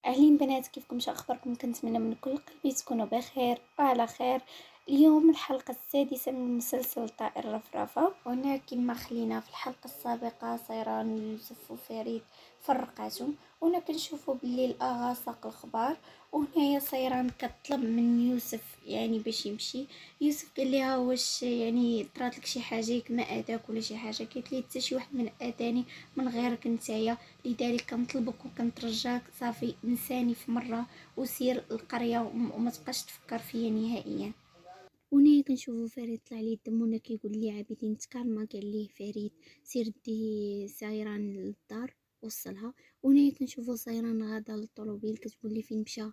أهلين بنات، كيفكم؟ شو أخباركم؟ كنتمنى من كل قلبي تكونوا بخير وعلى خير. اليوم الحلقة السادسة من مسلسل طائر الرفرفة. هنا كما خلينا في الحلقة السابقة سيران ويوسف وفريد فرقاتهم. هنا كنشوفوا باللي الأغا ساق الخبار، وهنايا سيران كطلب من يوسف يعني باش يمشي. يوسف قال لها واش يعني طراتلك شي حاجة كما أذاك ولا شي حاجة؟ قالت لي حتى شي واحد من أذاني من غيرك نتايا، لذلك كنطلبك وكنترجاك صافي نساني في مره وسير القريه وما تبقاش تفكر فيا نهائيا. ونايا كنشوفو فريد طلع ليه الدم، ونا كيقول لي عابدين تكالما، قال ليه فريد سير دي سايران للدار وصلها. ونايا كنشوفو سايران غادا للطوموبيل كتقول لي فين مشى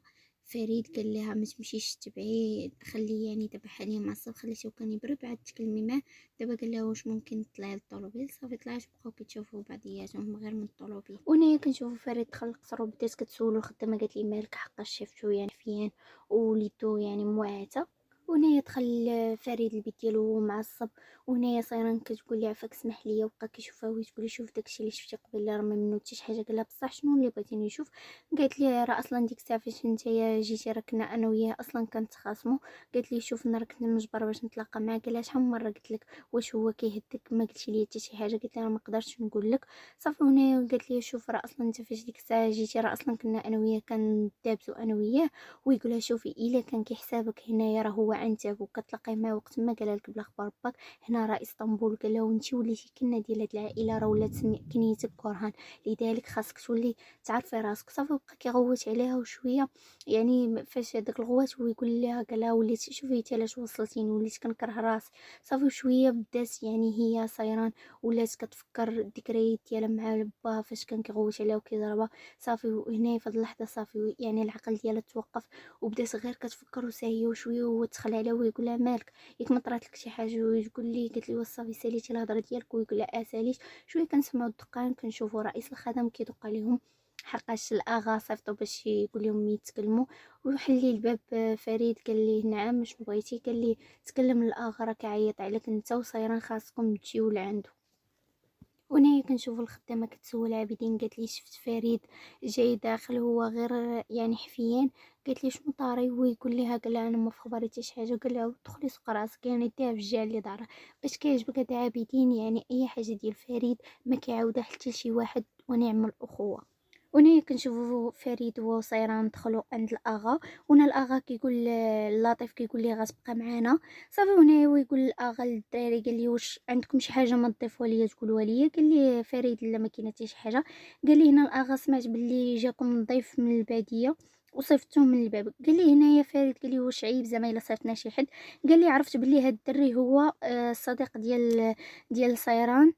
فريد، قال لها ما تمشيش تبعيه، خليه يعني دابا حاليا معصب، خليتو كان يبرد بعد تكلمي معاه. دابا قال لها واش ممكن تطلعي للطوموبيل؟ صافي طلعت، بقاو كيتشوفوا بعضياتهم غير من الطوموبيل. ونايا كنشوفو فريد دخل القصر وبدات كتسولو الخدامه، قالت لي مالك حقاش شافتو يعني فيان وليدو يعني موعته. وهنايا دخل فريد البيت ديالو وهو معصب، وهنايا صايرين كتقول لي عفاك سمح لي، وبقى كيشوفها وتقول لي شوف داكشي اللي شفتي قبيله راه ما منو حتى شي حاجه. قالها بصح شنو اللي بغيتيني نشوف؟ قالت لي راه اصلا ديك الساعه فاش نتايا جيتي راه كنا انا وياه اصلا كنتخاصموا. قالت لي شوف انا راه كنت مجبره باش نتلاقى معاه. قالها شحال من مره قلت لك واش هو كيهدك؟ ما قلتي لي حتى شي حاجه. قلت لها ما قدرتش نقول لك. صافي هنا قالت لي شوف راه اصلا انت فاش ديك الساعه جيتي راه اصلا كنا انا وياه كندابزوا انا وياه. ويقولها شوفي الا كان كيحسابك هنايا راه هو عنتك وكتلاقي معاه وقت ما قال لك بلا خبر باك، هنا راه اسطنبول. قال له وانت وليتي كنا ديال هاد العائله، راه ولات كنيتك كرهان، لذلك خاصك تولي تعرفي راسك. صافي بقى كيغوت عليها وشويه يعني فاش هذاك الغوات ويقول لها، قال لها وليت شوفي حتى لاش وصلتيني، وليت كنكره راسي. صافي شويه بدات يعني هي صايران ولات كتفكر الذكريات ديالها مع با فاش كان كيغوت عليها وكيضربها. صافي وهنا في هاد اللحظه صافي يعني العقل ديالها توقف، وبدات غير كتفكر وساهيه وشويه وهو دخل عليها ويقول لها مالك ياك ما طرات لك شي حاجه؟ وتقول لي قالت لي واش صافي ساليتي الهضره ديالك؟ ويقول لها ساليت. شويه كنسمعوا الدقان، كنشوفوا رئيس الخدم كيدق عليهم حقاش الاغا صيفطو باش يقول لهم يتكلموا. وحلي الباب فريد قال ليه نعم واش بغيتي؟ قال لي تكلم الاغا راه كيعيط عليك انت وصايرين خاصكم تجيو لعندو. ونايا كنشوف الخدامه كتسول عابدين، قالت لي شفت فريد جاي داخل هو غير يعني حفيان. قالت لي شنو طاري؟ هو يقول لها، قال لها انا ما في خبري حتى شي حاجه. قال لها دخلي سوق راسك يعني ديها في الجهه اللي دارها باش كيعجبك هاد عابدين، يعني اي حاجه ديال فريد ما كيعاودها حتى شي واحد، ونعم الاخوه. ونايا كنشوفو فريد هو وصيران دخلوا عند الاغا. وهنا الاغا كيقول اللطيف كيقول لي غتبقى معانا. صافي هنا هو يقول الاغا للدراري، قال لي واش عندكم شي حاجه ما تضيفوها ليا تقولوها ليا؟ قال لي فريد لا ما كاينه حتى شي حاجه. قال لي هنا الاغا سمعت باللي جاكم ضيف من الباديه وصيفطوه من الباب. قال لي هنايا فريد قال لي واش عيب زعما الا صيفطنا شي حد؟ قال لي عرفت باللي هاد الدري هو الصديق ديال صيران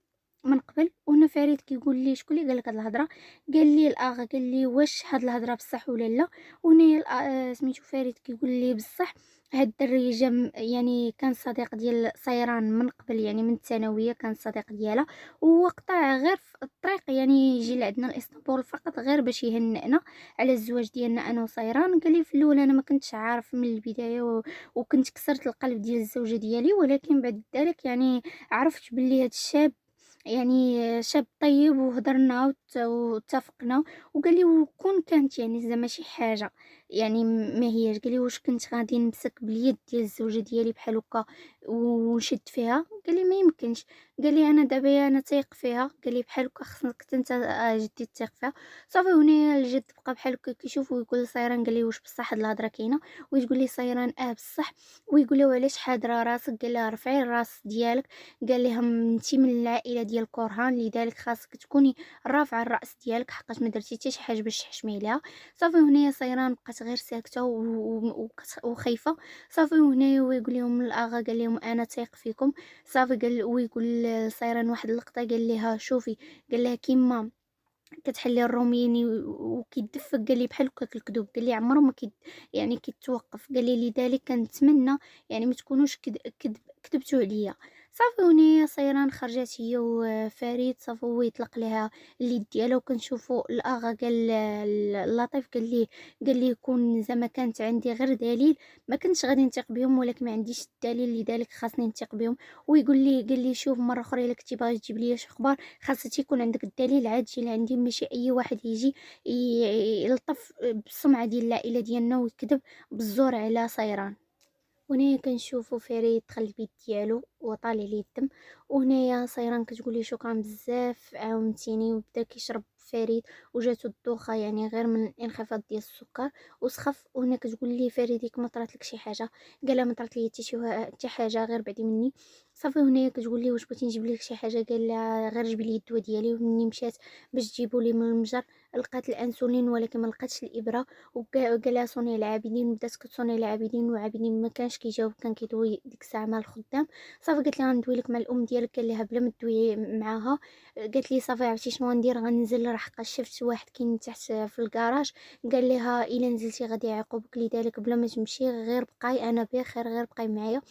من قبل. وهنا فريد كيقول لي شكون اللي قال لك هاد الهضره؟ قال لي الاغا. قال لي واش هاد الهضره بصح ولا لا؟ وهنا سميتو فريد كيقول لي بصح هاد الدري جا يعني كان صديق ديال صيران من قبل، يعني من الثانويه كان صديق ديالها، وهو قطع غير في الطريق يعني يجي لعندنا لاسطنبول فقط غير باش يهنئنا على الزواج ديالنا انا وصيران. قال لي في الاول انا ما كنتش عارف من البدايه وكنت كسرت القلب ديال الزوجه ديالي، ولكن بعد ذلك يعني عرفت باللي هاد الشاب يعني شاب طيب، وهضرنا واتفقنا. وقال لي وكون كانت يعني زعما شي حاجه يعني ما هياش، قال لي واش كنت غادي نمسك باليد ديال الزوجه ديالي بحال هكا ونشد فيها؟ قال لي ما يمكنش. قال لي انا دابا انا تايق فيها. قال لي بحال هكا خصك انت جدي تايق فيها. صافي هنا الجد بقى بحال هكا كيشوف ويقول لصيران، قال لي واش بصح هاد الهضره كاينه؟ وتقول لي صيران بصح. ويقول له علاش حاضره راسك؟ قال لها رفعي الراس ديالك. قال لهم انت من العائله ديال كورهان، لذلك خاصك تكوني رافعه الراس ديالك حقاش ما درتي حتى شي حاجه باش تحشمي ليها. صافي هنايا صيران بقات غير ساكته وخايفه. صافي هنايا هو يقول لهم الاغا، قال لهم انا تايق فيكم. صافي قال ويقول صيران واحد اللقطه قال لها شوفي، قال لها كيما كتحلي الروميني وكيدفق، قال لي بحال هكاك الكذوب، قال لي عمره ما يعني كيتوقف. قال لي لذلك كنتمنى يعني ما تكونوش كذبتوا عليا. صافي هنايا سيران خرجت هي وفريد، صافي هو يطلق لها اليد ديالها، وكنشوفوا الاغا قال اللطيف قال ليه كون زعما كانت عندي غير دليل ما كنتش غادي نثق بهم، ولكن ما عنديش الدليل لذلك خاصني نثق بهم. ويقول لي قال لي شوف مره اخرى الا كنتي باغي تجيب لي شي اخبار خاصك يكون عندك الدليل، عاد جي لعندي، ماشي اي واحد يجي يلطف بالسمعه ديال العائله ديالنا ويكذب بالزور على سيران. وهنايا كنشوفو فريد دخل البيت ديالو وطالع ليه الدم، وهنايا سيران كتقولي شكرا بزاف عاونتيني، وبدا كيشرب فريد وجاتو الدوخه يعني غير من الانخفاض ديال السكر وسخف. وهنا كتقول لي فريد ياك ما طرات لك شي حاجه؟ قالها ما طرات لي حتى حاجه غير بعدي مني. صافي هنايا كتقول لي واش بغيتي نجيب لك شي حاجه؟ قال لها غير جيبي لي الدواء ديالي. ومني مشات باش تجيبو لي من المتجر لقات الانسولين ولكن ما لقاتش الابره، وقالها صوني العابدين، بدات كتصوني العابدين وعابدين ما كانش كيجاوب، كان كيدوي ديك الساعه مع الخدام. صافي قالت لها غندوي لك مع الام ديالك، قال لها بلا ما تدوي معاها. قالت لي صافي عرفتي شنو غندير؟ غننزل راح شفت واحد كاين تحت في الكراج، قال لها الا نزلتي غادي يعاقبك، لذلك بلا ما تمشي غير بقاي انا بخير، غير بقاي معايا.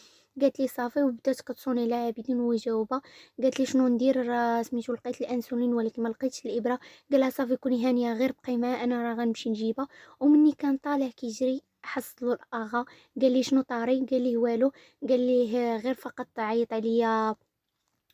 قالت لي صافي، وبدات كتصوني لاعبين وجاوبه. قالت لي شنو ندير؟ سميتو لقيت الانسولين ولكن ما لقيتش الابره. قالها صافي كوني هانيه غير بقاي معايا انا راه غنمشي نجيبها. ومني كان طالع كيجري حصلوا الاغا، قال لي شنو طاري؟ قال لي والو، قال لي غير فقط عيط عليا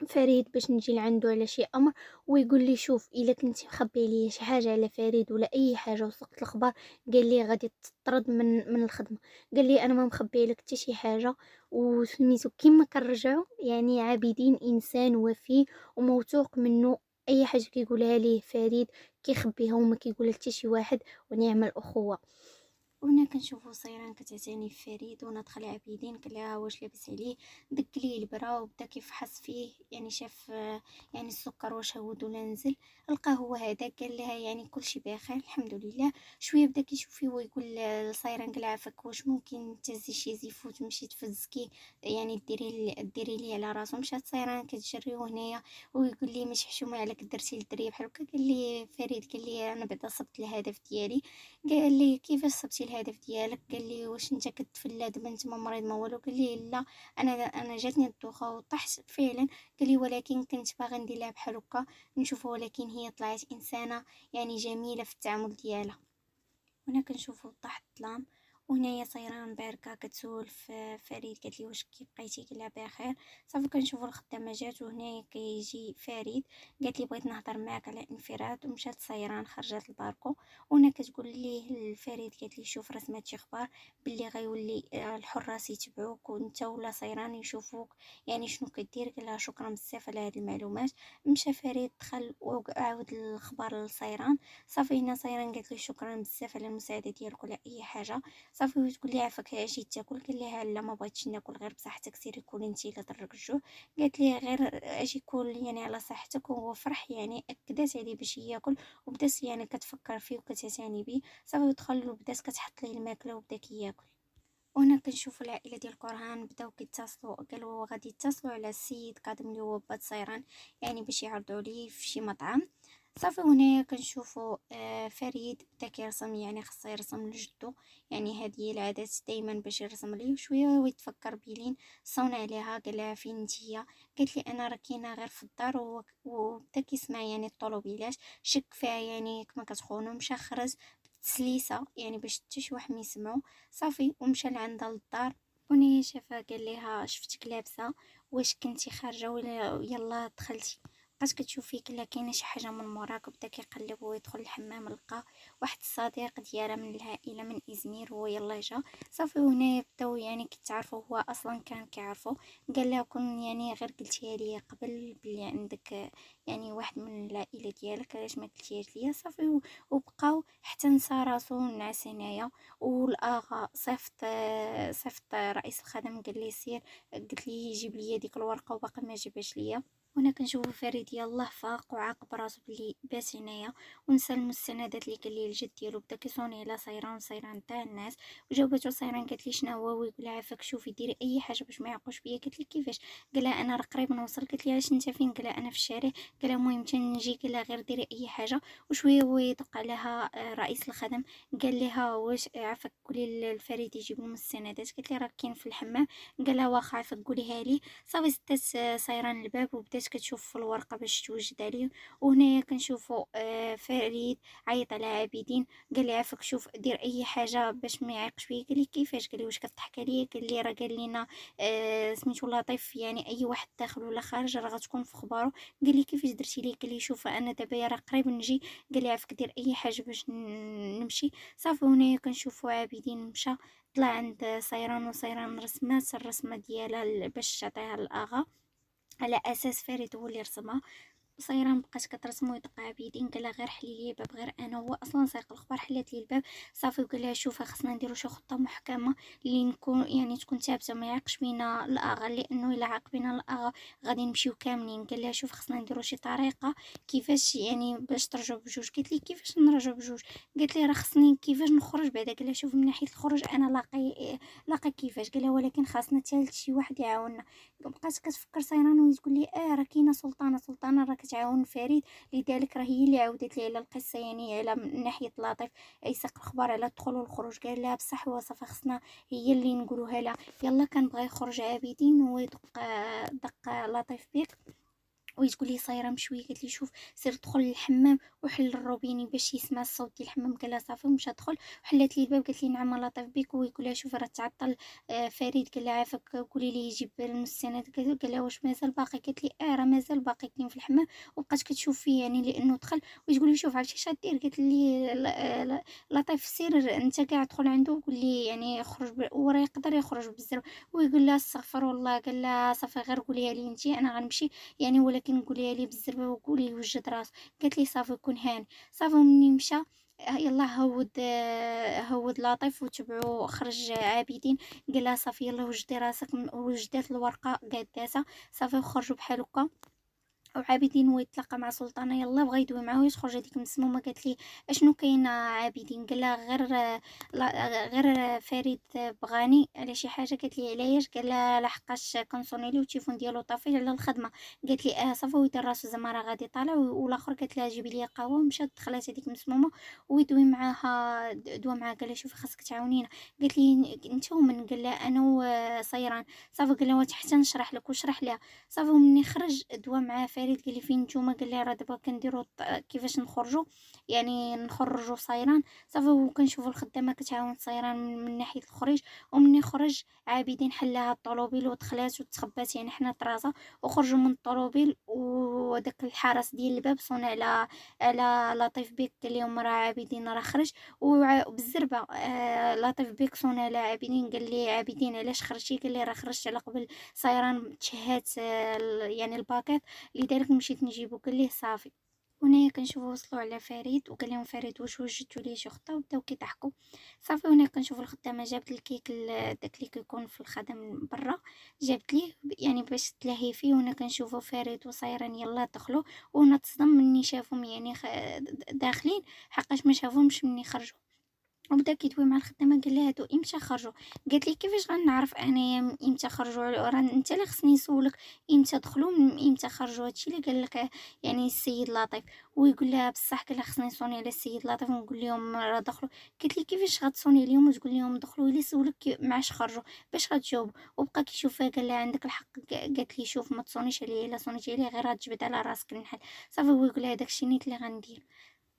فريد باش نجي لعندو على شي امر، ويقول لي شوف الا كنتي مخبي ليا شي حاجه على فريد ولا اي حاجه وسقت الخبر قال لي غادي تطرد من الخدمه. قال لي انا ما مخبي لك حتى شي حاجه. وسميتو كيما كنرجعوا يعني عابدين انسان وفي وموثوق منه، اي حاجه كيقولها ليه فريد كيخبيها وما كيقولها حتى شي واحد، ونعم الاخوه. وهنا كنشوفو سيران كتعتني في فريد، وناض عابدين قال لها واش لاباس عليه، دك ليه البرا وبدا كيفحص فيه، يعني شاف يعني السكر واش هود ولا نزل، لقاه هو هذا. قال لها يعني كلشي بخير الحمد لله. شويه بدا كيشوف فيه ويقول لسيران قال عافاك واش ممكن تهزي شي زيفو وتمشي تفزكي، يعني ديري لي على راسو. مشات سيران كتجري وهنايا ويقول لي ماشي حشومه عليك درتي للدريه بحال هكا. قال لي فريد قال لي انا بعدا صبت الهدف ديالي. قال لي كيفاش صبتي الهدف ديالك؟ قال لي واش انت كتفلى دابا انت ما مريض ما والو؟ قال لي لا، انا جاتني الدوخه وطحت فعلا. قال لي ولكن كنت باغي ندير لها بحال هكا نشوفها، ولكن هي طلعت انسانه يعني جميله في التعامل ديالها. هنا كنشوفو طاح الظلام، وهنايا سيران باركه كتسول في فريد قالت لي واش كي بقيتي؟ قال لها بخير. صافي كنشوفو الخدامه جات، وهنايا كيجي فريد قالت لي بغيت نهضر معاك على انفراد. ومشات سيران خرجت الباركو، وهنا كتقول ليه الفريد قالت لي شوف راه سمعت شي اخبار باللي غيولي الحراس يتبعوك وانت ولا سيران يشوفوك، يعني شنو كدير؟ قال لها شكرا بزاف على هاد المعلومات. مشى فريد دخل وعاود الخبر لسيران. صافي هنا سيران قالت لي شكرا بزاف على المساعده ديالك ولا اي حاجه. صافي وتقول لي عافاك اجي تاكل؟ قال لها لا ما بغيتش ناكل غير بصحتك، سيري كولي انت الا ضرك الجوع. قالت لي غير اجي كول يعني على صحتك. وهو فرح يعني اكدت عليه باش ياكل، وبدات يعني كتفكر فيه وكتعتني بيه. صافي دخل وبدات كتحط ليه الماكله وبدا كياكل. وهنا كنشوفوا العائله ديال قرهان بداو كيتصلوا، قالوا غادي يتصلوا على السيد قادم اللي هو بات سيران يعني باش يعرضوا عليه في شي مطعم. صافي هنا كنشوفوا فريد بدا كيرسم، يعني خاصه يرسم لجدو، يعني هذه هي العادات دائما باش يرسم ليه. شويه ويتفكر بيلين صون عليها قال لها فين نتيا؟ قالت لي انا راه كاينه غير في الدار. وبدا كيسمع يعني الطوموبيلات، شك فيها يعني كما كتخونو، مشى خرج بتسليسه يعني باش حتى شي واحد ما يسمعو. صافي ومشى لعندها للدار، وني شافها قال لها شفتك لابسه، واش كنتي خارجه ولا يلا دخلتي؟ بقات كتشوف فيك لا كاينه شي حاجه من موراك. وبدا كيقلب ويدخل الحمام، لقى واحد الصديق ديالها من العائله من ازمير هو يلا جا. صافي هنا بداو يعني كيتعرفوا، هو اصلا كان كيعرفو. قال لها كون يعني غير قلتيها لي قبل بلي عندك يعني واحد من العائله ديالك علاش ما قلتيهاش ليا؟ صافي وبقاو حتى نسى راسو ونعس هنايا. والاغا صيفط رئيس الخدم قال لي سير، قلت لي يجيب لي ديك الورقه وباقي ما جابهاش ليا. وانا كنشوفو فريد يلاه فاق وعاقب راسو بلي بات هنايا ونسى المستندات اللي قال ليه الجد ديالو، بدا كيصوني على صيران تاع الناس. وجاوباتو صيران قالت لي شنو هو، ويقول عافاك شوفي ديري اي حاجه باش ما يعقوش بيا. قالت لي كيفاش؟ قالها انا راه قريب نوصل. قالت لي علاش انت فين؟ قالها انا في الشارع. قالها المهم تنجي. قالها غير ديري اي حاجه. وشويه هو يدق عليها رئيس الخدم، قال لها واش عافاك قولي للفريد يجيب المستندات. قالت لي راه كاين في الحمام. قالها واخا عافاك قوليها لي. صافي سدات صيران الباب وبدات كتشوف في الورقه باش توجد عليه. وهنايا كنشوفوا فريد عيط على عابدين، قال لي عافاك شوف دير اي حاجه باش ما يعيقش بيا. قال لي كيفاش؟ قال لي واش كتضحك عليا؟ قال لي راه قال لنا سميتو لطيف يعني اي واحد داخل ولا خارج راه غتكون في خبارو. قال لي كيفاش درتي لي؟ قال لي شوف انا دابا راه قريب نجي. قال لي عافاك دير اي حاجه باش نمشي. صافي هنايا كنشوفوا عابدين مشى طلع عند صيران، وصيران رسمات الرسمه ديالها باش تعطيها للاغا على اساس فريد هو اللي رسمها. صايره بقات كترسم ويدق بيدين. قالها غير حلي لي الباب غير انا. هو اصلا سايق الخبر. حلات لي الباب صافي وقال لها شوفي خصنا نديرو شي خطه محكمه اللي نكون يعني تكون ثابته ما يعقش بينا الاغا، لانه الا عاق بينا الاغا غادي نمشيو كاملين. قال لها شوف خصنا نديرو شي طريقه كيفاش يعني باش ترجعوا بجوج. قالت لي كيفاش نرجعوا بجوج؟ قالت لي راه خصني كيفاش نخرج بعدا. قال لها شوف من ناحيه الخروج انا لاقي كيفاش. قال لها ولكن خاصنا ثالث شي واحد يعاوننا. بقات كتفكر صيران وتقول لي راه كاينه سلطانه راه كتعاون فريد، لذلك راه هي اللي عاودت لي على القصه يعني على من ناحيه لطيف يساق الخبر على الدخول والخروج. قال لها بصح هو صافي خصنا هي اللي نقولوها لها. يلا كنبغي يخرج عابدين ويدق دق لطيف بيك وتقول لي صايره بشويه. قالت لي شوف سير دخل للحمام وحل الروبيني باش يسمع الصوت ديال الحمام. قال لها صافي ومشى دخل وحلات لي الباب. قالت لي نعم لطيف بك. ويقول لها شوف راه تعطل فريد. قال لها عافاك قولي لي يجيب المستند. قال لها واش مازال باقي؟ قالت لي راه مازال باقي كاين في الحمام. وبقات كتشوف فيه يعني لانه دخل. وتقول لي شوف عرفتي اش غدير؟ قالت لي لطيف سير انت كاع دخل عنده وقول لي يعني خرج وراه يقدر يخرج بزاف. ويقول لها استغفر الله. قال لها صافي غير قوليها لي انت انا غنمشي يعني ولكن قوليها لي بالزربه وقولي وجد راسو. قالت لي صافي كون هاني. صافي مني مشى يلا هود لطيف وتبعو خرج عابدين. قال لها صافي يلا وجدي راسك. وجدات الورقه قاداسه صافي وخرجوا بحال هكا. وعابدين هو يتلاقى مع سلطانه يلا بغى يدوي معاه ويخرج هذيك مسمومه. قالت لي اشنو كاين عابدين؟ قال لها غير فريد بغاني على شي حاجه. قالت لي علاش؟ قال لها لحقاش كنصوني ليه والتليفون ديالو طافي على الخدمه. قالت لي صافي ويدير راسو زعما راه غادي طالع. والاخر قالت لها جيبي لي قهوه. مشات دخلت هذيك مسمومه ويدوي معاها دوا معاها. قال لها شوفي خاصك تعاونينا. قالت لي انت ومن؟ قال لها انا وصيران. صافي قال لها حتى نشرح لك. وشرح لها. صافي مني خرج دوا مع فريد. قال لي فين نتوما؟ قال لي راه دابا كنديروا كيفاش نخرجوا يعني نخرجوا صيران. صافي وكنشوفوا الخدامه كتعاون صيران من ناحيه الخروج. ومني خرج عابدين حلها الطوموبيل ودخلات وتخبات يعني حنا طرازه. وخرجوا من الطوموبيل وداك الحرس ديال الباب صون على لطيف بيك. قال لهم راه عابدين راه خرج. وبالزربه لطيف بيك صون على عابدين. قال لي عابدين علاش خرجتي؟ قال لي راه خرجت على قبل صيران تشهات يعني الباكيت لذلك مشيت نجيبو. قال ليه صافي. هنا كنشوفو وصلوا على فريد وقال لهم فريد واش وجدتوا ليه شي خطه وبداو كيضحكوا. صافي هنا كنشوفوا الخدامه جابت الكيك داك اللي كيكون في الخدم برا جابت ليه يعني باش تلهي فيه. هنا كنشوفوا فريد وصيران يلا دخلوا. وهنا تصدم مني شافهم يعني داخلين حقاش ما شافهمش مني خرجوا. وبدا كيدوي مع الخدامه. قال لها هادو امتى خرجوا؟ قالت لي كيفاش غنعرف انايا امتى خرجوا؟ راه انت اللي خصني نسولك امتى دخلوا امتى خرجوا. هادشي اللي قال لك يعني السيد لطيف. ويقول لها بصح قال لها خصني نصوني على السيد لطيف ونقول لهم راه دخلوا. قالت لي كيفاش غتصوني اليوم وتقول لهم دخلوا الا سولك معاش خرجوا باش غتجاوب؟ وبقى كيشوف فيها. قال لها عندك الحق. قالت لي شوف ما تصونيش عليا الا صونيتي عليا غير غتجبد على راسك النحل. صافي هو يقول لها داكشي نيت اللي غندير.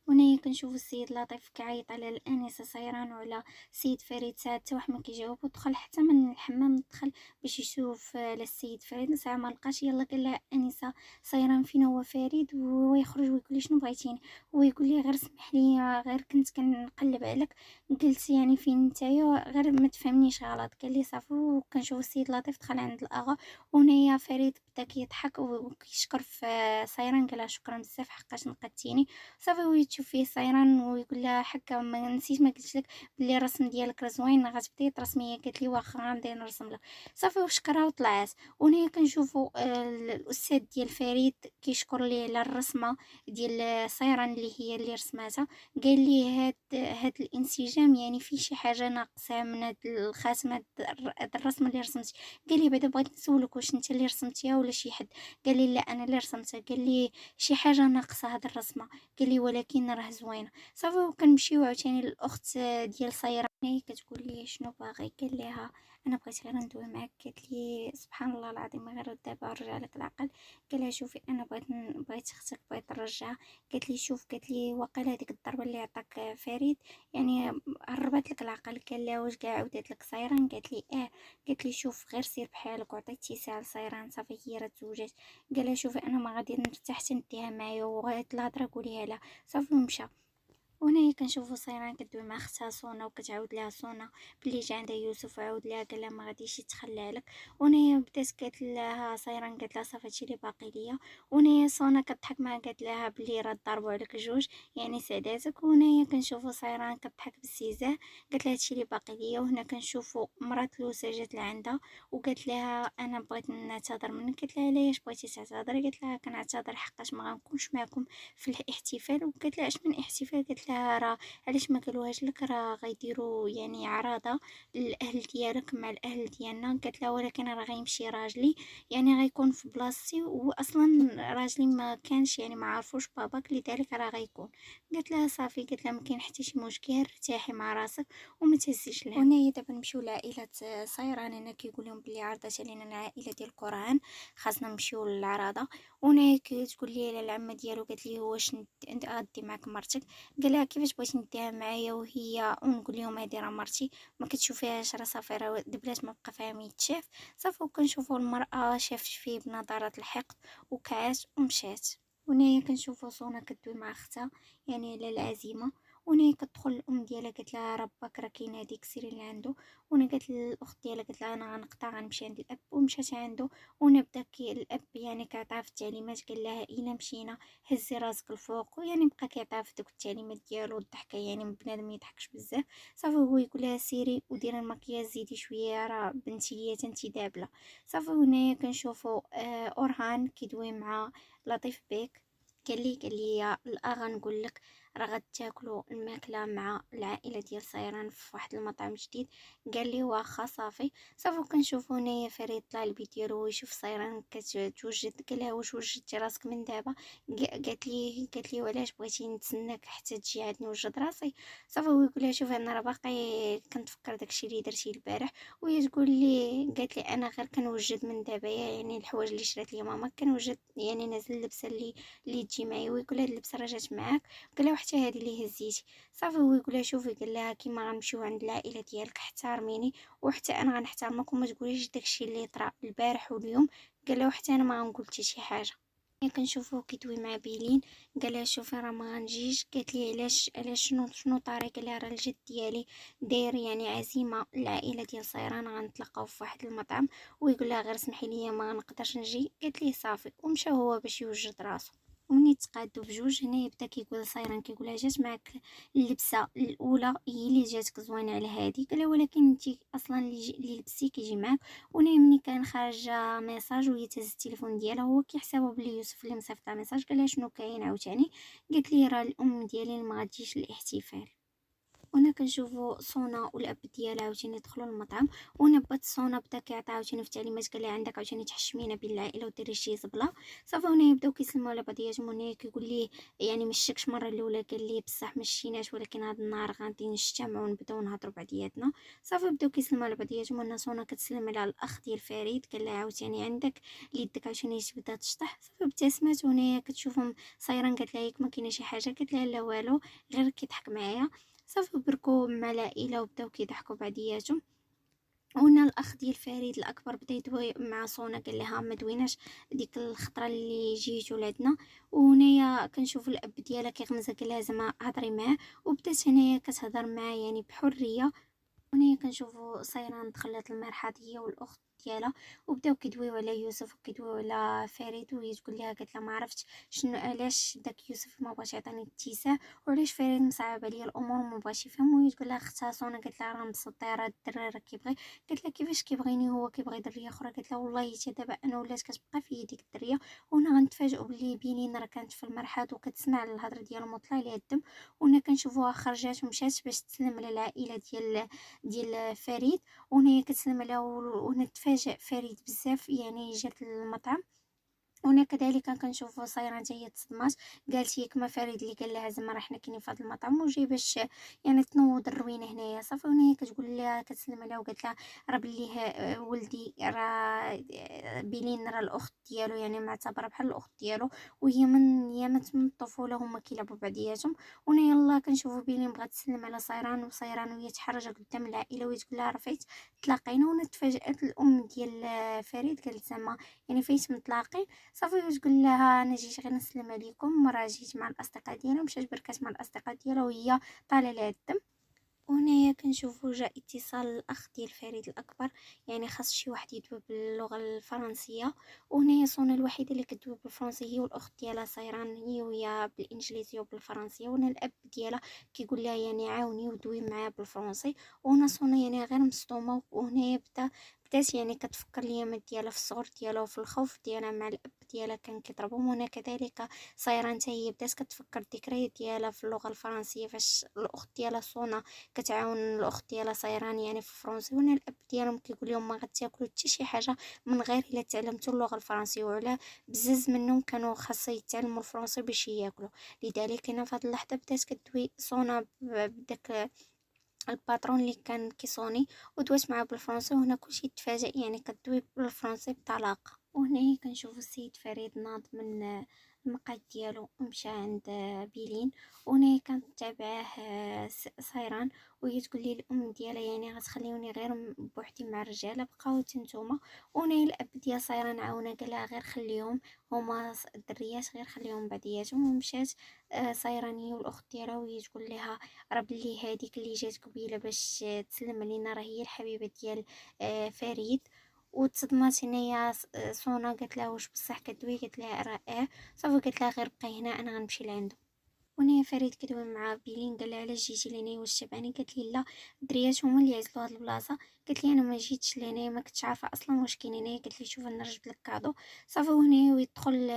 ونايا كنشوف السيد لطيف كيعيط على الانسه صيران وعلى السيد فريد ساعه حتى واحد ما كيجاوب. ودخل حتى من الحمام دخل باش يشوف على السيد فريد ساعه ما لقاش. يلا قال لها انسه صيران فين هو فريد؟ وهو يخرج ويقول لي شنو بغيتيني؟ هو يقول لي غير سمح لي غير كنت كنقلب عليك قلت يعني فين نتايا غير ما تفهمنيش غلط. قال لي صافي. وكنشوف السيد لطيف دخل عند الاغا. ونايا فريد بدا كيضحك وكيشكر في صيران. قال لها شكرا بزاف حقاش نقدتيني. صافي كتشوف فيه صيران ويقول لها حكا ما نسيت ما قلت لك بلي الرسم ديالك راه زوين غتبداي ترسمي. هي قالت لي واخا غنبدا نرسم لك. صافي وشكرها وطلعت. ونهي كنشوفوا الاستاذ ديال فريد كيشكر ليه على الرسمه ديال صيران اللي هي اللي رسماتها. قال لي هاد الانسجام يعني في شي حاجه ناقصه من هاد الخاتم، هاد الرسمه اللي رسمتي. قال لي بعدا بغيت نسولك واش انت اللي رسمتيها ولا شي حد؟ قال لي لا انا اللي رسمتها. قال لي شي حاجه ناقصه هاد الرسمه. قال لي ولكن راه زوينه. صافي وكنمشيو عاوتاني للاخت ديال صيران. هي كتقول لي شنو باغي؟ قال لها انا بغيت غير ندوي معاك. قالت لي سبحان الله العظيم غير دابا رجع لك العقل. قال لها شوفي انا بغيت اختك بغيت نرجعها. قالت لي شوف، قالت لي واقيلا هذيك الضربه اللي عطاك فريد يعني هربت لك العقل. قال لها واش كاع عاودت لك صيران؟ قالت لي اه. قالت لي شوف غير سير بحالك وعطيت اتساع لصيران صافي هي راه تزوجات. قال لها شوفي انا ما غادي نرتاح حتى نديها معايا وغايت الهضره قوليها لها. صافي ومشى. وهنايا كنشوفو صيران كدوي مع اختها سونا وكتعاود لها سونا بلي جا عندها يوسف وعاود لها قال لها ما غاديش يتخلى عليك. وهنايا بدات قالت لها صيران قالت لها صافي هادشي اللي باقي ليا. وهنايا سونا كتضحك معاها قالت لها بلي راه ضربوا عليك جوج يعني سعداتك. وهنايا كنشوفو صيران كتضحك باستهزاء قالت لها هادشي اللي باقي ليا. وهنا كنشوفو مرات لوسا جات لعندها وقالت لها انا بغيت نعتذر منك. قالت لها علاش بغيتي تعتذري؟ قالت لها كنعتذر حقاش ما غنكونش معكم في الاحتفال. وقالت لها اش من احتفال؟ قالت لها راه علاش ما قالوهاش لك راه غيديروا يعني عراضه الاهل ديالك مع الاهل ديالنا. قالت لها ولكن راه غيمشي راجلي يعني غيكون في بلاصتي واصلا راجلي ما كانش يعني ما عرفوش باباك لذلك راه غيكون. قالت لها صافي. قالت لها ما كاين حتى شي مشكل ارتاحي مع راسك وما تهزيش لها. هنا دابا نمشيو لعائله صيران. انا كيقول لهم بلي عرضت علينا العائله ديال القران خاصنا نمشيو للعراضه. وهنا كتقول لي العمه ديالو قالت لي واش انت غادي معك مرتك؟ قال لها كيفاش بغيتي نديها معايا وهي ونقول لهم هذه راه مرتي ما كتشوفيهاش راه صافي راه دبلات ما بقى فيها يتشاف. صافي وكنشوفوا المراه شافت فيه بنظرات الحقد وكعات ومشات. ونهي كنشوفوا سونا كدوي مع اختها يعني على العزيمه. ونهي كتدخل الام ديالها قالت لها ربك راه كاين هذيك سيري اللي عنده. ونا قالت للاخت ديالها قالت لها انا غنقطع غنمشي عند الاب. ومشات عنده. ونبدا كي الاب يعني كيعطيها في التعليمات قال لها الا مشينا هزي راسك الفوق. ويعني بقى كيعطيها في دوك التعليمات ديالو الضحكه يعني بنادم ما يضحكش بزاف. صافي هو يقول لها سيري وديري المكياج زيدي شويه راه بنتي انت دابله. صافي هنايا كنشوفوا اورهان كيدوي مع لطيف بيك. قال لي الاغا نقول لك راه غتاكلوا الماكله مع العائله ديال صيران في واحد المطعم جديد. قال لي واخا صافي. صافي كنشوفوا هنايا فريد طلع البيت ديالو ويشوف صيران كتوجد. قال لها واش وجدتي راسك من دابا؟ قالت لي وعلاش بغيتي نتسناك حتى تجي عاد نوجد راسي؟ صافي هو يقول لها شوفي انا راه باقي كنتفكر داكشي اللي درتي البارح. وهي تقول لي قالت لي انا غير كنوجد من دابا يعني الحوايج اللي شرات لي ماما كنوجد يعني نازل اللبسه اللي تجي معايا. ويقول لها اللبسه راه جات معاك. قال لها حتى هذه اللي هزيتي. صافي هو يقول لها شوفي قال لها كيما غنمشيو عند العائله ديالك احترميني وحتى انا غنحترمك وما تقوليش داكشي اللي طرا البارح واليوم. قال لها حتى انا ما غنقول حتى شي حاجه. كنشوفوه كيدوي مع بيلين. قال لها شوفي راه ما غنجيش. قالت لي علاش شنو طاري؟ قال لها راه الجد ديالي داير يعني عزيمه العائله ديال صيران غنتلاقاو في واحد المطعم. ويقول لها غير سمحي لي ما نقدرش نجي. قالت لي صافي ومشى هو باش يوجد راسو. ومني تقادوا بجوج هنا يبدا كيقول صيران كيقولها جات معك اللبسه الاولى هي اللي جاتك زوينه على هذه. قال ولكن انت اصلا اللي لبستي كيجي معك. ونايا ملي كان خارجه ميساج وهي تهز التليفون ديالها هو كيحسبها بلي يوسف اللي مصيفط ميساج. قال لها شنو كاين عاوتاني؟ قالت لي راه الام ديالي ما غاديش للاحتفال. وهنا كنشوفوا سونا والاب ديالها عاوتاني دخلوا المطعم. وهنا بات سونا بدا كيعطي عاوتاني في التعليمات قال لها عندك عاوتاني تحشمينا بين العائله وديري شي زبله. صافي هنا يبداو كيسلموا على بعضياتهم. هنا كيقول لي يعني مشيكش مره الاولى قال لي بصح مشيناش ولكن هذا النهار غادي نجتمعوا ونبداو نهضروا بعضياتنا. صافي بداو كيسلموا على بعضياتهم. هنا سونا كتسلم على الاخ ديال فريد قال لها عاوتاني عندك يدك عاوتاني تبدا تشطح. صافي ابتسمات. وهنا كتشوفهم صايرين قالت لها ياك ما كاينه شي حاجه؟ قالت لها لا والو غير كيضحك معايا. صافي بركو مع العائله وبداو كيضحكوا بعضياتهم. وهنا الاخ ديال فريد الاكبر بدا يدوي مع سونا قال لها ما دويناش ديك الخطره اللي جيتو لعندنا. وهنايا كنشوف الاب ديالها كيغمزها قال لها زعما هضري معاه. وبدات هنايا كتهضر معاه يعني بحريه. هنايا كنشوفوا صيران دخلت المرحاض هي والاخت ديالها، وبداو كيدويو على يوسف وكيدويو على فريد، وهي تقول لها قالت لها ما عرفتش شنو علاش داك يوسف ما بغاش يعطيني اتساع، وعلاش فريد مصعب عليا الامور وما بغاش يفهم. وهي تقول لها اختها سونا قالت لها راه مسطيره الدري راه كيبغي. قالت لها كيفاش كيبغيني هو كيبغي دريه اخرى؟ قالت لها والله حتى دابا انا ولات كتبقى في يديك الدريه، وهنا غنتفاجئوا بلي بينين راه كانت في المرحاض وكتسمع الهضره ديالهم وطلع ليها الدم، وهنا كنشوفوها خرجات ومشات باش تسلم على العائله ديال فريد، وهنا كتسلم عليها وهنا تفاجأ فريد بزاف يعني جات المطعم. هنا كذلك كنشوفوا صايره حتى هي تصدمات، قالت ياك ما فريد اللي قال لها زعما راه حنا كاينين في هذا المطعم وجاي باش يعني تنوض الروينه هنايا. صافي هنا هي كتقول لها كتسلم عليها وقالت لها راه بلي ولدي راه بيلين راه الاخت ديالو، يعني معتبره بحال الاخت ديالو، وهي من يامت من الطفوله هما كيلعبوا بعضياتهم. هنا يلا كنشوفوا بيلين بغات تسلم على صيران، وصيران وهي تحرجه قدام العائله وهي تقول لها راه فايت تلاقينا. هنا تفاجات الام ديال فريد قالت زعما يعني فايت متلاقين. صافي تقول لها انا جيت غير نسلم عليكم، راه جيت مع الاصدقاء ديالها، مشات بركات مع الاصدقاء ديالها وهي طالعه لها الدم. وهنايا كنشوفو جا اتصال الاخ ديال فريد الاكبر، يعني خاص شي واحد يدوي باللغه الفرنسيه، وهنايا سونا الوحيده اللي كتدوي بالفرنسيه هي والاخت ديالها صيران هي ويا بالانجليزيه وبالفرنسيه. وهنا الاب ديالها كيقول لها يعني عاوني ودوي معايا بالفرنسي. وهنا سونا يعني غير مصدومه، وهنايا بدات يعني كتفكر اليامات ديالها في الصغر ديالها وفي الخوف ديالها مع الاب ديالها كان كيضربهم. هنا كذلك صيران حتى هي بدات كتفكر الذكريات ديالها في اللغه الفرنسيه فاش الاخت ديالها سونا كتعاون الاخت ديالها صيران يعني في الفرنسي. هنا الاب ديالهم كيقول لهم ما غتاكلوا حتى شي حاجه من غير الا تعلمتوا اللغه الفرنسيه، وعلى بزاف منهم كانوا خاص يتعلموا الفرنسي باش ياكلوا. لذلك هنا في هذه اللحظه بدات كدوي سونا بداك الباترون اللي كان كيصوني ودوات معاه بالفرنسي. وهنا كلشي تفاجئ يعني كدوي بالفرنسي بطلاقه. وهنا كنشوفو السيد فريد ناض من المقعد ديالو ومشى عند بيلين، وهنا كانت تابعاه صيران وهي تقول لي الام ديالها يعني غتخليوني غير بوحدي مع الرجاله بقاو نتوما. وهنا الاب ديال صيران عاونا قال لها غير خليهم هما الدريات غير خليهم بعضياتهم. ومشات صيران هي والاخت ديالها وهي تقول لها راه بلي هذيك اللي جات قبيله باش تسلم علينا راه هي الحبيبه ديال فريد. وتصدمات هنايا سونا قالت لها واش بصح كدوي؟ قالت لها راه صافي قالت لها غير بقاي هنا انا غنمشي لعندو. وانا فريد كدوي مع بيلين قال لها علاش جيتي لهنايا واش تبعني؟ قالت لي لا الدريات هما اللي عزلوا هاد البلاصه. قالت لي انا ما جيتش لهنايا ما كنتش عارفه اصلا واش كاين هنايا. قالت لي شوف انا جبت لك كادو. صافي وهنا ويدخل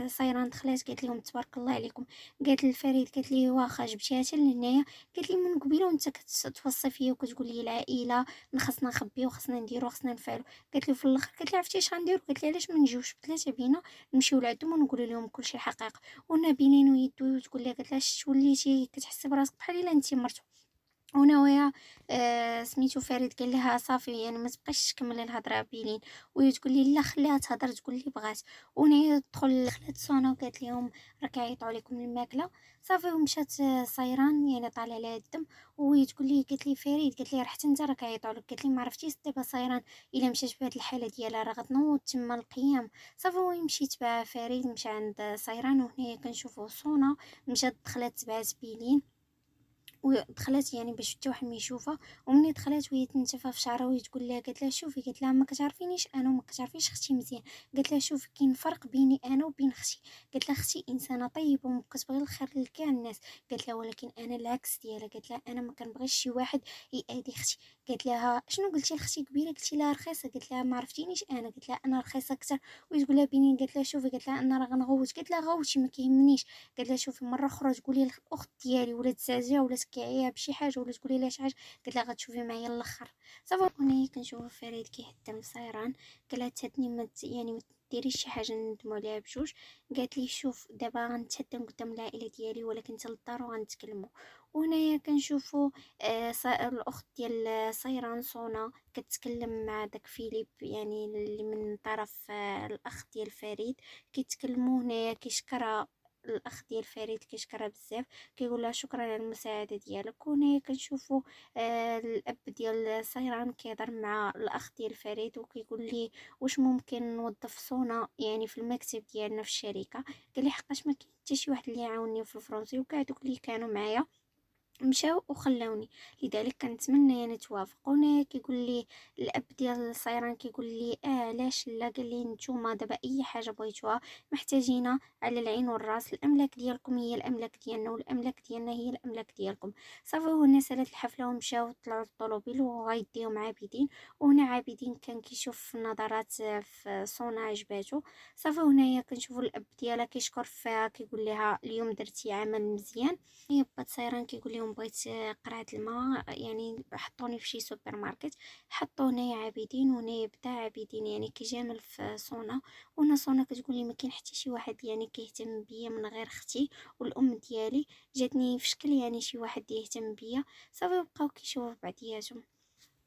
صيران دخلات قالت لهم تبارك الله عليكم. قالت لفريد قالت لي واخا جبتيها حتى لهنايا؟ قالت لي من قبيله وانت كتوصي فيا وكتقول لي العائله خصنا نخبيو خصنا نديرو خصنا نفعلو. قالت لي في الاخر قالت لي عرفتي اش غنديرو؟ قالت لي علاش ما نجيوش بثلاثه بينا نمشيو لعندهم ونقولوا لهم كلشي الحقيقه. ونبيلين ويدوي وتقول لها قالت لها وليتي كتحسي براسك بحال الا انت مرتو. هنا ويا سميتو فريد قال لها صافي يعني ما تبقاش تكمل الهضره بينين، وهي تقول لي لا خليها تهضر تقول لي بغات. وهنا تدخل دخلت سونا وقالت لهم راه كيعيطوا عليكم الماكله. صافي ومشات صيران يعني طالع لها الدم، وهي تقول لي قالت لي فريد قالت لي راه حتى انت راه كيعيطوا عليك. قالت لي ما عرفتيش دابا صيران الا مشات بهذه الحاله ديالها راه غتنوض تما القيام. صافي وهي مشيت تبع فريد مشى عند صيران. وهنا كنشوفوا سونا مشات دخلت تبعات بيلين ودخلت يعني باش حتى واحد ما يشوفها. ومني دخلت وهي تنتفى في شعرها وهي تقول لها قالت لها شوفي قالت لها ما كتعرفينيش انا وما كتعرفيش اختي مزيان. قالت لها شوفي كاين فرق بيني انا وبين اختي. قالت لها اختي انسانه طيبه وكتبغي الخير لكاع الناس. قالت لها ولكن انا العكس ديالها. قالت لها انا ما كنبغيش شي واحد يأذي اختي. قالت لها شنو قلتي لاختي قبيله؟ قلتي لها رخيصه. قالت لها ما عرفتينيش انا. قالت لها انا رخيصه اكثر. وتقول لها بيني قالت لها شوفي قالت لها انا راه غنغوت. قالت لها غوتي ما كيهمنيش. قالت لها شوفي مره اخرى تقولي الاخت ديالي ولا تزعزعيها ولا تكعيها بشي حاجه ولا تقولي لها شي حاجه قالت لها غتشوفي معايا الاخر. صافي هنا كنشوف فريد كيهدم صيران. قالت تهدني يعني ما ديريش شي حاجه ندموا عليها بجوج. قالت لي شوف دابا غنتهدم قدام العائله ديالي ولكن حتى للدار وغنتكلموا. وهنايا كنشوفوا الاخت ديال صيران سونا كتكلم مع داك فيليب يعني اللي من طرف الاخ ديال فريد. كيتكلموا هنايا كيشكرها الاخ ديال فريد كيشكرها بزاف كيقول لها شكرا على المساعده ديالك. وهنا كنشوفوا الاب ديال صيران كيهضر مع الاخ ديال فريد وكيقول لي واش ممكن نوظف سونا يعني في المكتب ديالنا في الشركه. قال لي حقاش ما كاين حتى شي واحد اللي يعاونني في الفرنسي وكاع دوك اللي كانوا معايا مشاو وخلاوني. لذلك كنتمنى يعني توافقوا. هنا كيقول لي الاب ديال الصيران، كيقول لي علاش لا، قال لي نتوما دابا اي حاجه بغيتوها محتاجينها على العين والراس، الاملاك ديالكم هي الاملاك ديالنا والاملاك ديالنا هي الاملاك ديالكم. صافي هنا سالات الحفله ومشاو طلعوا الطوموبيل وغيديهم عابدين. وهنا عابدين كان كيشوف نظرات في صونا عجباتو. صافي هنايا كنشوفوا الاب ديالها كيشكر فيها، كيقول لها اليوم درتي عمل مزيان. هي بقات صايران كيقول لهم بغيت قرعه الماء، يعني حطوني في شي سوبر ماركت، حطوني عابدين. ونايا بدا عابدين يعني كيجامل في صونا. ونا صونا كتقول لي ما كاين حتى شي واحد يعني كيهتم بيا من غير اختي والام ديالي، جاتني في شكل يعني شي واحد يهتم بيا. صافي بقاو كيشوفوا بعضياتهم.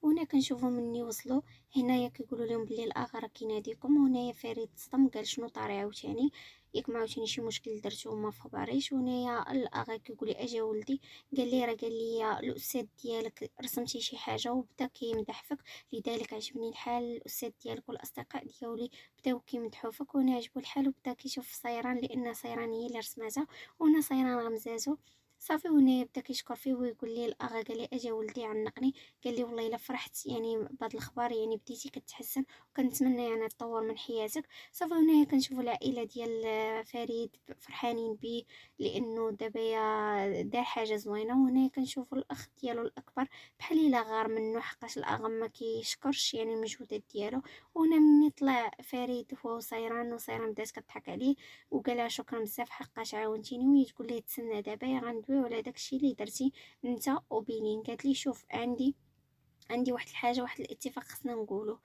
وهنا كنشوفوا مني وصلوا هنايا كيقولوا لهم بلي الاغا راه كيناديكم. وهنايا فريد صدم، قال شنو طاري عاوتاني، ياك ما عاوتاني شي مشكل درتو ما فخباريش. وهنايا الاغا كيقول لي اجا ولدي، قال لي راه قال لي الاستاذ ديالك رسمتي شي حاجه وبدا كيمدح فيك، لذلك عجبني الحال. الاستاذ ديالك والاصدقاء ديالي بداو كيمدحوا فيك. وهنا عجبو الحال وبدا كيشوف صيران لان صيران هي اللي رسماتها، وهنا صيران غمزاتو. صافي هنا بدا كيشكر فيه ويقول لي الاغا قال لي اجا ولدي عنقني، قال لي والله الا فرحت يعني بهاد الاخبار، يعني بديتي كتحسن وكنتمنى يعني تطور من حياتك. صافي هنايا كنشوفوا العائله ديال فريد فرحانين بيه لانه دابا دار حاجه زوينه. وهنا كنشوفوا الاخ ديالو الاكبر بحال الا غار منه، حقاش الاغا ما كيشكرش يعني المجهودات ديالو. وهنا مني طلع فريد هو صيران، وصيران بدات كضحك عليه وقالها شكرا بزاف حقاش عاونتيني. وهي تقول ليه تسنى دابا غندويو على داكشي اللي درتي انت وبينين. قالت لي شوف عندي واحد الحاجه، واحد الاتفاق خصنا نقوله.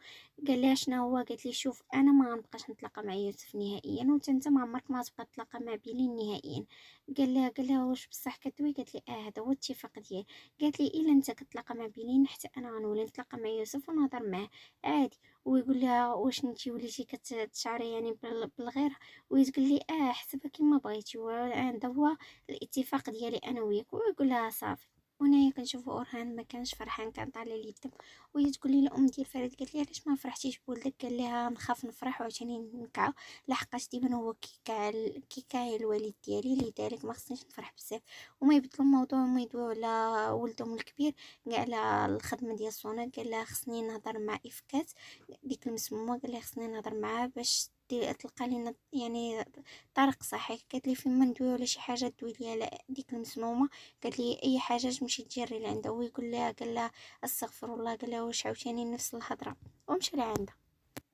قال لها شنو هو؟ قالت لي شوف انا ما غنبقاش نتلاقى مع يوسف نهائيا، وانت ما عمرك ما تبقى تتلاقى مع بيلين نهائيا. قال لها واش بصح كدوي؟ قالت لي هذا هو الاتفاق ديالي. قالت لي الا انت كتلاقى مع بيلين حتى انا غنولي نتلاقى مع يوسف ونهضر معاه عادي. ويقول لها واش انتي وليتي كتشعري يعني بالغيره؟ وتقول لي حسبها كما بغيتي، وهذا هو الاتفاق ديالي انا وياك. ويقول لها صافي. هنايا كنشوفوا اورهان ما كانش فرحان، كان طالع ليه الدم. وهي تقول لي الام ديال فريد قالت لي علاش ما فرحتيش بولدك؟ قال لها نخاف نفرح وعشان نكعو، لحقاش ديما هو كيكاع الوالد ديالي، لذلك ما خصنيش نفرح بزاف. وما يبدلوا الموضوع وما يدويو على ولدهم الكبير كاع على الخدمه ديال الصونا. قال لها خصني نهضر مع افكات ديك المسمومه، قال لها خصني نهضر معاها باش تلقى لينا يعني طريق صحيح. قالت لي فين ما ندويو على شي حاجه دوي لي على ديك المسمومه. قالت لي اي حاجه تمشي تجري لعندها. ويقول لها قال لها استغفر الله، قال لها واش عاوتاني نفس الهضره ومشى لعندها.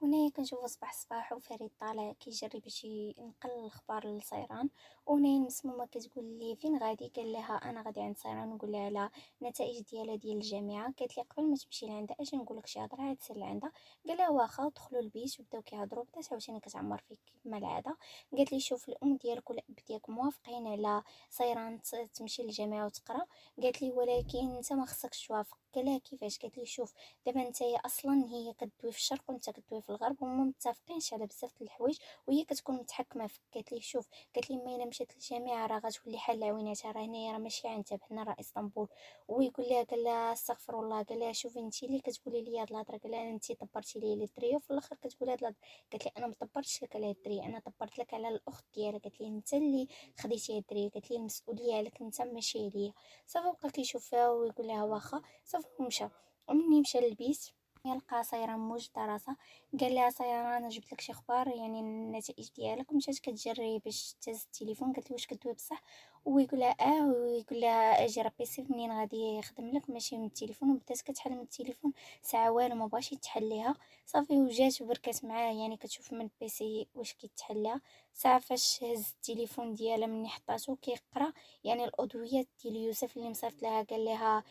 هنايا كنشوفو صباح صباح وفريد طالع كيجري باش ينقل الخبار لصيران. وهنايا المسمومه كتقول لي فين غادي؟ قال لها انا غادي عند صيران نقول لها على النتائج ديالها ديال الجامعه. قالت لي قبل ما تمشي لعندها اجي نقول لك شي هضره عاد سير لعندها. قال لها واخا. دخلوا البيت وبداو كيهضروا، بدات عاوتاني كتعمر فيك كما العاده. قالت لي شوف الام ديالك والاب ديالك موافقين على صيران تمشي للجامعه وتقرا. قالت لي ولكن انت ما خصكش توافق. قال لها كيفاش؟ قالت لي شوف دابا نتايا اصلا هي كدوي في الشرق وانت كدوي في الغرب، هما متفقينش على بزاف د الحوايج وهي كتكون متحكمه فيك. قالت لي شوف، قالت لي ما الا مشات للجامعه راه غتولي حال عويناتها، راه هنايا راه ماشي عنتب، هنا راه اسطنبول. ويقول لها قال لها استغفر الله. قال لها شوفي انت اللي كتقولي لي هاد الهضره، قال لها انت دبرتي لي الدريه وفي الاخر كتقولي هاد الهضره. قالت لي انا ما دبرتش لك على الدريه، انا دبرت لك على الاخت ديالك. قالت لي انت اللي خديتي هاد الدريه، قالت لي المسؤوليه عليك انت ماشي عليا. صافي بقى كيشوفها ويقول لها واخا. صافي ومشى. ومني مشى للبيت يلقى صيران موجدة راسها. قال لها صيران انا جبت لك شي اخبار يعني النتائج ديالك. ومشات كتجري باش تهز التليفون. قالت له واش كدوي بصح؟ ويقول لها ويقول لها اجي ربي سيف منين غادي يخدم لك ماشي من التليفون. وبدات كتحل من التليفون ساعه والو ما بغاش يتحليها. صافي وجات وبركات معاه يعني كتشوف من البيسي واش كيتحلى. ساعه فاش هز التليفون ديالها مني حطاتو كيقرا يعني العضويات ديال يوسف اللي مصيفط لها. قال لها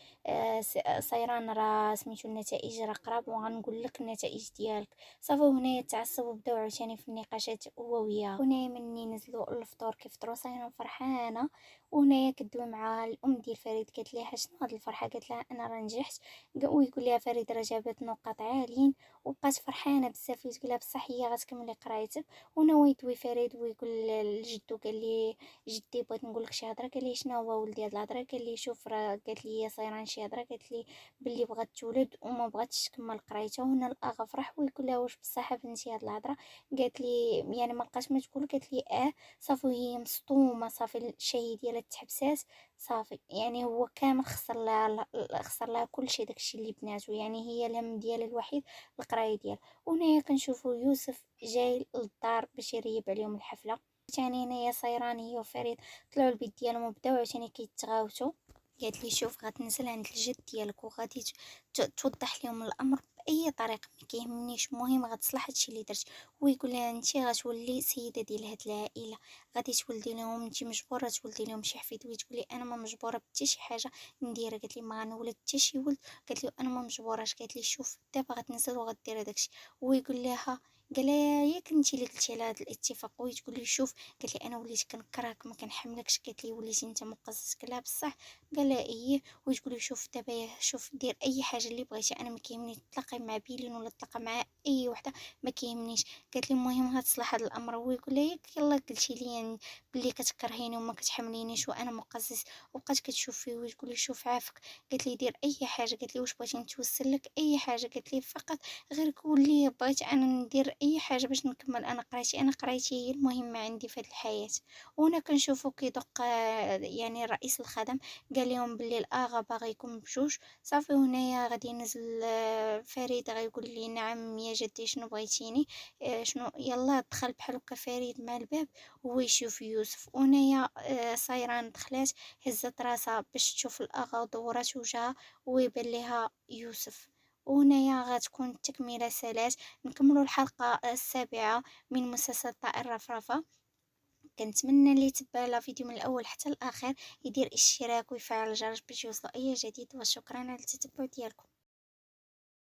صيران راه سميتو النتائج راه قراب وغنقول لك النتائج ديالك. صافي هنا تعصبوا وبداو عاوتاني في النقاشات هو وياها. هنا مني نزلوا الفطور كيفطروا صايره فرحانه. وهنايا كدوي مع الام ديال فريد. قالت ليها شنو هاد الفرحه؟ قالت لها انا راه نجحت. ويقول لها فريد راه جابت نقاط عاليين وبقات فرحانه بزاف. وتقول لها بصح هي غتكملي قرايتك. وهنا هو يدوي فريد ويقول لجدو قال لي جدي بغيت نقول لك شي هضره. قال لي شنو هو ولدي هاد الهضره؟ قال لي شوف راه قالت لي صايران شي هضره، قالت لي باللي بغات تولد وما بغاتش تكمل قرايتها. وهنا الاغا فرح ويقول لها واش بصح بنتي هاد الهضره؟ قالت لي يعني ما لقاش ما تقول. قالت لي صافي هي مصطومه. صافي الشهيه ديالها ديالها تحبسات صافي، يعني هو كامل خسر لها كلشي داكشي اللي بناتو، يعني هي الهم ديالها الوحيد القرايه ديالها. وهنايا كنشوفو يوسف جاي للدار باش يريب عليهم الحفله. ثاني هنايا سيران هي وفريد طلعوا البيت ديالهم وبداو عاوتاني كيتغاوتوا. قالت لي شوف غتنزل عند الجد ديالك وغادي توضح لهم الامر باي طريقه، ما كيهمنيش، المهم غتصلح هادشي اللي درت. ويقول لها انت غتولي سيده ديال هاد العائله، غادي تولدي لهم، انت مجبوره تولدي لهم شي حفيد. وتقولي انا ما مجبوره بحتى شي حاجه نديرها. قالت لي ما غنولد حتى شي ولد. قالت له انا ما مجبوراش. قالت لي شوف دابا غتنزل وغدير هداكشي. ويقول لها قال لها ياك انت اللي قلتي على هذا الاتفاق. وتقول لي شوف، قالت لي انا وليت كنكرهك ما كنحملكش. قالت لي وليتي انت مقزز. قال لها بصح. قال لها ايه. وتقول لي شوف دابا شوف دير اي حاجه اللي بغيتي، انا ما كيهمني تطلقي مع بيلين ولا تطلقي مع اي وحده، ما كيهمنيش. قالت لي المهم غتصلح هذا الامر. هو يقول لها ياك يلا قلتي لي بلي كتكرهيني وما كتحملينيش وانا مقزز. وبقات كتشوف فيه وتقول لي شوف عافاك. قالت لي دير اي حاجه. قالت لي واش بغيتي نتوسل لك اي حاجه. قالت لي فقط غير قول لي بغيت انا ندير اي حاجه باش نكمل انا قرايتي. انا قرايتي هي المهمه عندي في هذه الحياه. وهنا كنشوفو كيدق يعني رئيس الخدم، قال لهم بلي الاغا باغيكم بجوج. صافي هنايا غادي ينزل فريد غيقول لي نعم يا جدي شنو بغيتيني. شنو يلا دخل بحال هكا فريد مع الباب وهو يشوف يوسف. وهنايا سايران دخلات هزت راسها باش تشوف الاغا ودورات وجهها ويبان ليها يوسف. وهنايا غتكون التكمله سالات. نكملوا الحلقه السابعه من مسلسل طائر الرفرفه. كنتمنى اللي يتبع الفيديو من الاول حتى الاخر يدير اشتراك ويفعل الجرس باش يوصل اي جديد. وشكرا على التتبع ديالكم.